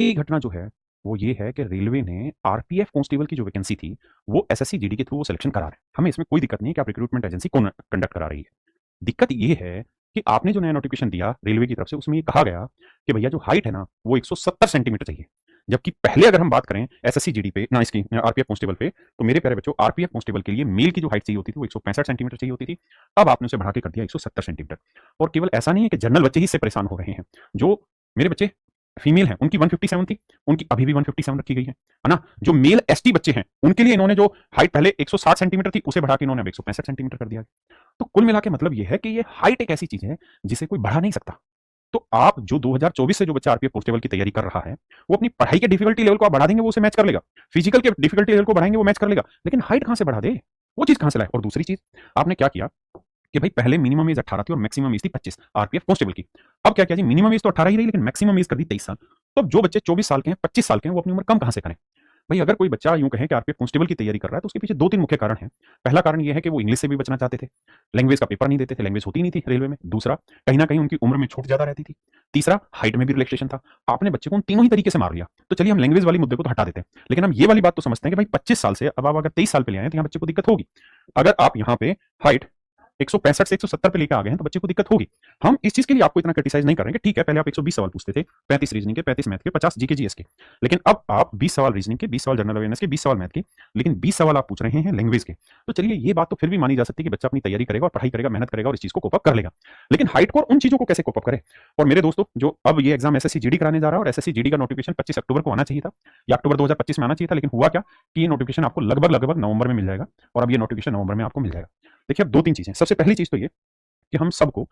ये घटना जो है, वो ये है कि रेलवे ने आरपीएफ कांस्टेबल की जो वैकेंसी थी, वो एसएससी जीडी के थ्रू वो सिलेक्शन करा रहे हैं। हमें इसमें कोई दिक्कत नहीं है कि आप रिक्रूटमेंट एजेंसी कौन कंडक्ट करा रही है। दिक्कत ये है कि आपने जो नया नोटिफिकेशन दिया रेलवे की तरफ से, उसमें ये कहा गया कि भैया जो हाइट है ना, वो 170 सेंटीमीटर चाहिए। जबकि पहले अगर हम बात करें एसएससी जीडी पे ना, इसकी आरपीएफ कांस्टेबल पे, तो मेरे प्यारे बच्चों, आरपीएफ कांस्टेबल के लिए मेल की जो हाइट चाहिए होती थी वो 165 सेंटीमीटर चाहिए होती थी। अब आपने उसे बढ़ा के कर दिया 170 सेंटीमीटर। और केवल ऐसा नहीं है कि जनरल बच्चे ही इससे परेशान हो रहे हैं। जो मेरे बच्चे फीमेल हैं उनकी 157 थी, उनकी अभी भी 157 रखी गई है ना। जो मेल एसटी बच्चे हैं उनके लिए इन्होंने जो हाइट पहले 160 सेंटीमीटर थी, उसे बढ़ा के इन्होंने अब 165 सेंटीमीटर कर दिया। तो कुल मिला के मतलब ये है कि ये हाइट एक ऐसी चीज है जिसे कोई बढ़ा नहीं सकता। तो आप जो 2024 से जो बच्चा आरपीएफ कांस्टेबल की तैयारी कर रहा है, वो अपनी पढ़ाई के डिफिकल्टी लेवल को आप बढ़ा देंगे, वो उसे मैच कर लेगा। फिजिकल के डिफिकल्टी लेवल को बढ़ाएंगे, वो मैच कर लेगा। लेकिन हाइट कहां से बढ़ा दे, वो चीज कहां से लाए। और दूसरी चीज, आपने क्या किया कि भाई पहले मिनिमम एज 18 थी और मैक्सिमम एज थी 25 आरपीएफ कांस्टेबल की। अब क्या किया जी, मिनिमम एज तो 18 ही रही, लेकिन मैक्सिमम एज कर दी 23 साल। तो अब जो बच्चे 24 साल के हैं, 25 साल के हैं, वो अपनी उम्र कम कहां से करें। भाई अगर कोई बच्चा यूं कहे कि आरपीएफ कांस्टेबल की तैयारी कर रहा है, तो उसके पीछे दो तीन मुख्य कारण हैं। पहला कारण यह है कि वो इंग्लिश से भी बचना चाहते थे, लैंग्वेज का पेपर नहीं देते थे, लैंग्वेज होती नहीं थी रेलवे में। दूसरा, कहीं ना कहीं उनकी उम्र में छूट ज्यादा रहती थी। तीसरा, हाइट में भी रिलैक्सेशन था। आपने बच्चे को उन तीनों ही तरीके से मार लिया। तो चलिए हम लैंग्वेज वाली मुद्दे को तो हटा देते हैं, लेकिन हम ये वाली बात तो समझते हैं कि भाई 25 साल से अब आप अगर 23 साल पे ले आए तो यहाँ बच्चे को दिक्कत होगी। अगर आप यहाँ पे हाइट 165 से 170 पे लेके आ गए हैं तो बच्चे को दिक्कत होगी। हम इस चीज के लिए आपको इतना क्रिटिसाइज नहीं कर रहे हैं कि ठीक है, पहले आप 120 सवाल पूछते थे, 35 रीजनिंग के, 35 मैथ के, 50 जीके जीएस के, लेकिन अब आप 20 सवाल रीजनिंग के, 20 सवाल जनरल अवेयरनेस के, 20 सवाल मैथ के, लेकिन 20 सवाल आप पूछ रहे हैं लैंग्वेज के। तो चलिए ये बात तो फिर भी मानी जा सकती है कि बच्चा अपनी तैयारी करेगा और पढ़ाई करेगा, मेहनत करेगा और इस चीज को कोप अप कर लेगा। लेकिन हाइट को और उन चीजों को कैसे कोप अप करे। और मेरे दोस्तों, जो अब ये एग्जाम एसएससी जीडी कराने जा रहा है, और एसएससी जीडी का नोटिफिकेशन 25 अक्टूबर को आना चाहिए था, या अक्टूबर 2025 में आना चाहिए था, लेकिन हुआ क्या कि ये नोटिफिकेशन आपको लगभग लगभग नवंबर में मिल जाएगा। और अब ये नोटिफिकेशन नवंबर में आपको मिल जाएगा। देखिए अब दो तीन चीजें, सबसे पहली चीज तो ये कि हम सबको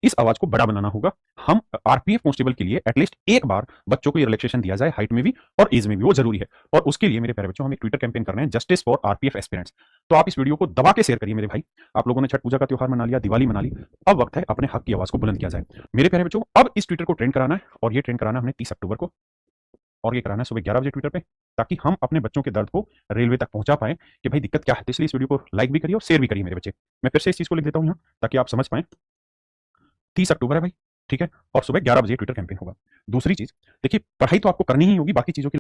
इस आवाज को बड़ा बनाना होगा। हम आरपीएफ कांस्टेबल के लिए एटलीस्ट एक बार बच्चों को ये रिलैक्सेशन दिया जाए, हाइट में भी और एज में भी, वो जरूरी है। और उसके लिए मेरे प्यारे बच्चों, हम एक ट्विटर कैंपेन कर रहे हैं, जस्टिस फॉर आरपीएफ एस्पिरेंट्स। तो आप इस वीडियो को दबा के शेयर करिए मेरे भाई। आप लोगों ने छठ पूजा का त्योहार मना लिया, दिवाली मना ली, अब वक्त है अपने हक की आवाज को बुलंद किया जाए। मेरे प्यारे बच्चों, अब इस ट्विटर को ट्रेंड कराना है, और ये ट्रेंड कराना हमने 30 अक्टूबर को, और ये कराना है सुबह 11 बजे ट्विटर पे, ताकि हम अपने बच्चों के दर्द को रेलवे तक पहुंचा पाए कि भाई दिक्कत क्या है। तो इसलिए इस वीडियो को लाइक भी करिए और शेयर भी करिए मेरे बच्चे। मैं फिर से इस चीज को लिख देता हूं यहाँ, ताकि आप समझ पाए। 30 अक्टूबर है भाई, ठीक है, और सुबह 11 बजे ट्विटर कैंपेन होगा। दूसरी चीज, देखिए पढ़ाई तो आपको करनी ही होगी, बाकी चीजों की